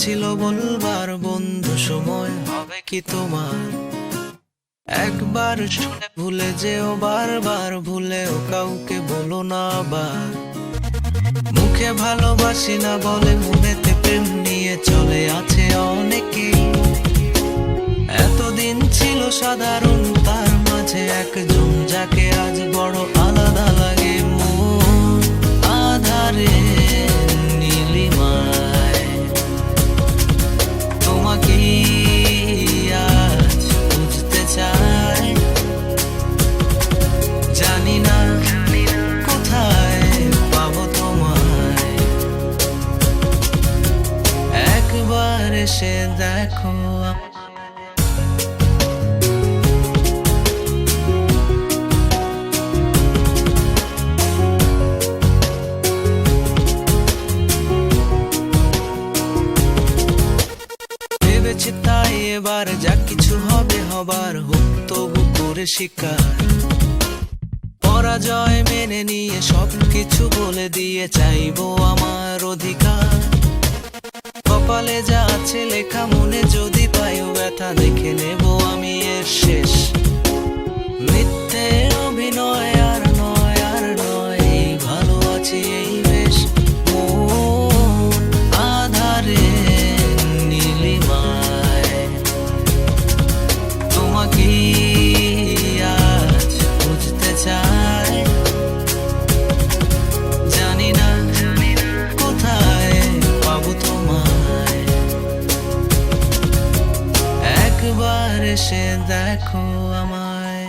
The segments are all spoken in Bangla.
ছিল বলবার বন্ধু সময় হবে কি তোমার, একবার শুনে ভুলে যেও বারবার ভুলেও কাউকে বলো না আবার। মুখে ভালোবাসি না বলে মনেতে প্রেম নিয়ে চলে আছে অনেকেই, এতদিন ছিল সাধারণ তার মাঝে একজন যাকে আজ বড় আলাদা লাগে মন আধারে নীলিমায়। তোমাকে আজ বুঝতে চাই, জানি না কোথায় পাবো তোমায়, একবার এসে দেখো। ভেবেছি তাই এবার যা কিছু হবে হবার হোক তবু করে শিকার, পরাজয় মেনে নিয়ে সবকিছু বলে দিয়ে চাইবো আমার অধিকার। কপালে যা আছে লেখা মনে যদি পাইও ব্যথা দেখে নেব আমি এর শেষ। মিথ্যে অভিনয় আর নয় আর নয়, এই ভালো আছি এই বেশ মন আধারে নীলিমায়। তোমাকে আজ বুঝতে চাই, জানি না কোথায় পাবো তোমায়, একবার এসে দেখো আমায়।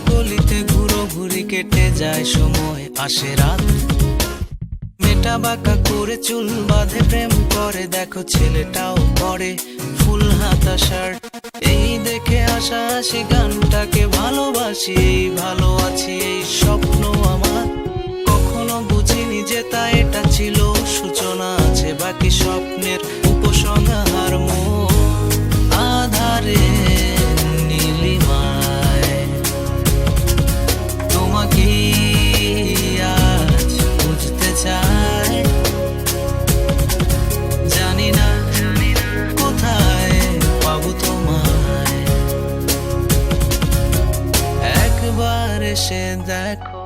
গলিতে ঘুরো ঘুরি কেটে যায় সময় আসে রাত, মেটা বাঁকা করে চুল বাঁধে প্রেম করে দেখো ছেলেটাও পরে ফুল হাতা শার্ট। এই দেখে আশা আসি গানটাকে ভালোবাসি, এই ভালো আছি এই স্বপ্ন আমার, কখনো বুঝিনি যে তা এটা ছিল সূচনা, আছে বাকি স্বপ্নের উপসংহার মন আধারে নীলিমায়। তোমাকে আজ বুঝতে চাই, জানি না কোথায় পাবো তোমায়, একবার এসে দেখো।